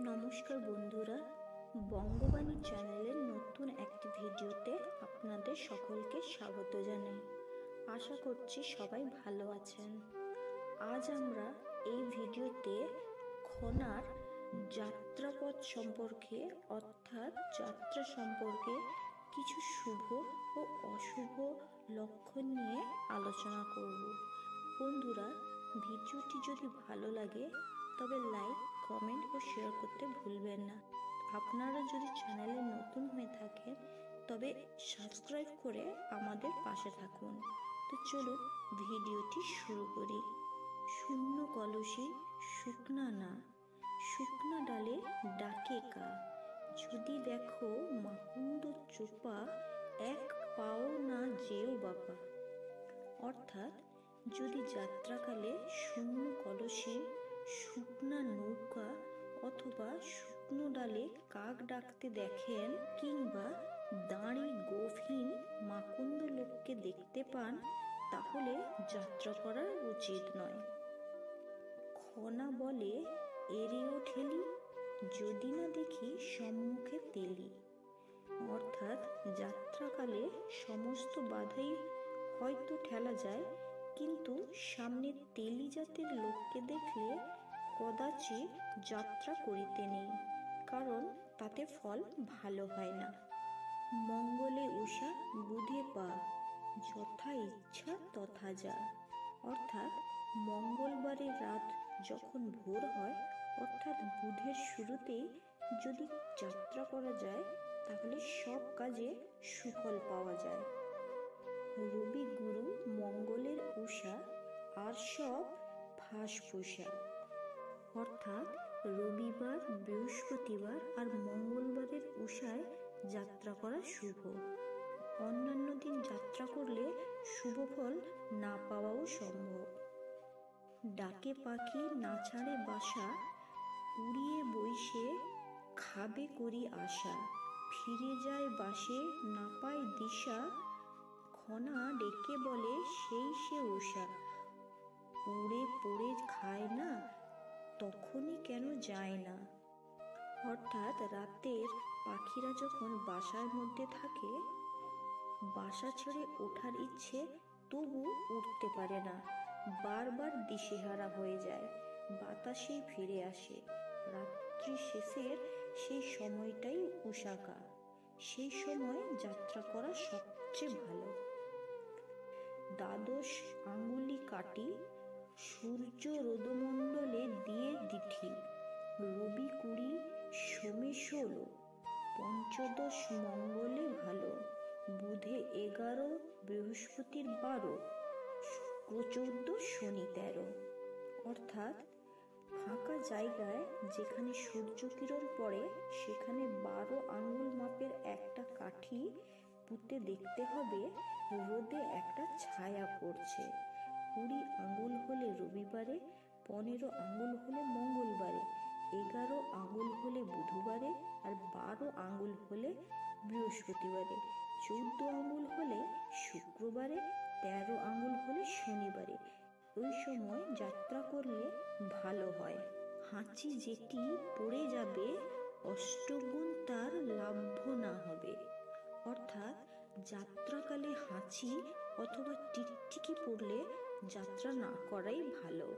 নমস্কার বন্ধুরা, বঙ্গবাণী চ্যানেলের নতুন একটি ভিডিওতে আপনাদের সকলকে স্বাগত জানাই। আশা করছি সবাই ভালো আছেন। আজ আমরা এই ভিডিওতে খনার যাত্রাপথ সম্পর্কে অর্থাৎ যাত্রা সম্পর্কে কিছু শুভ ও অশুভ লক্ষণ নিয়ে আলোচনা করব। বন্ধুরা, ভিডিওটি যদি ভালো লাগে তবে লাইক, কমেন্ট ও শেয়ার করতে ভুলবেন না। আপনারা যদি চ্যানেলে নতুন হয়ে থাকেন তবে সাবস্ক্রাইব করে আমাদের পাশে থাকুন। তো চলুন ভিডিওটি শুরু করি। শূন্য কলসি শুকনা না, শুকনা ডালে ডাকে কা। যদি দেখো মাকুন্দ চোপা, এক পাও না যেও বাবা। অর্থাৎ যদি যাত্রাকালে শূন্য কলসি, শুকনা নৌকা অথবা শুকনো ডালে কাক ডাকতে দেখেন, কিংবা দাঁড়ি গোফহীন মাকুন্দ লোককে দেখতে পান, তাহলে যাত্রা করা উচিত নয়। খনা বলে এরেও ঠেলি, যদি না দেখি সম্মুখে তেলি। অর্থাৎ যাত্রাকালে সমস্ত বাধাই হয়তো ঠেলা যায়, কিন্তু সামনে তেলি জাতের লোককে দেখলে কদাচি যাত্রা করিতে নেই, কারণ তাতে ফল ভালো হয় না। মঙ্গলে উষা বুধে পা, যথা ইচ্ছা তথা যা। অর্থাৎ মঙ্গলবারের রাত যখন ভোর হয়, অর্থাৎ বুধের শুরুতেই যদি যাত্রা করা যায় তাহলে সব কাজে সুফল পাওয়া যায়। রবি গুরু মঙ্গলের উষা, আর সব ফাঁস ফোসা। অর্থাৎ রবিবার, বৃহস্পতিবার আর মঙ্গলবারের উষায় যাত্রা করা শুভ। অন্যান্য দিন যাত্রা করলে শুভ ফল না পাওয়াও সম্ভব। ডাকে পাখি না ছাড়ে বাসা, উড়িয়ে বইসে খাবে করি আশা। ফিরে যায় বাসে না পায় দিশা, খনা ডেকে বলে সেই সে উষা। উড়ে পড়ে খায় না, তখনই কেন যায় না। অর্থাৎ রাতের পাখিরা যখন বাসার মধ্যে থাকে, বাসা ছেড়ে ওঠার ইচ্ছে তবু উঠতে পারে না, বারবার দিশেহারা হয়ে যায়, বাতাসেই ফিরে আসে। রাত্রি শেষের সেই সময়টাই উষাকাল, সেই সময় যাত্রা করা সবচেয়ে ভালো। দ্বাদশ আঙ্গুলি কাটি, সূর্য রোদমণ্ডলে দিয়ে দিঠি। রবি 20, সোমে 16, পঞ্চদশ মঙ্গলে ভালো। বুধে 11, বৃহস্পতির 12, শুক্র 14, শনি 13। অর্থাৎ ফাঁকা জায়গায় যেখানে সূর্য কিরণ পড়ে সেখানে 12 আঙ্গুল মাপের একটা কাঠি পুঁতে দেখতে হবে রোদে একটা ছায়া পড়ছে। 20 আঙ্গুল হলে রবিবারে, 15 আঙ্গুল হলে মঙ্গলবারে, 11 আঙ্গুল হলে বুধবারে, আর 12 আঙ্গুল হলে বৃহস্পতিবারে, 14 আঙ্গুল হলে শুক্রবারে, 13 আঙ্গুল হলে শনিবারে। ওই সময় যাত্রা করলে ভালো হয়। হাঁচি যেটি পড়ে যাবে, অষ্টগুণ তার লাভ্য না হবে। অর্থাৎ যাত্রাকালে হাঁচি অথবা টিকটিকি পড়লে যাত্রা না করাই ভালো।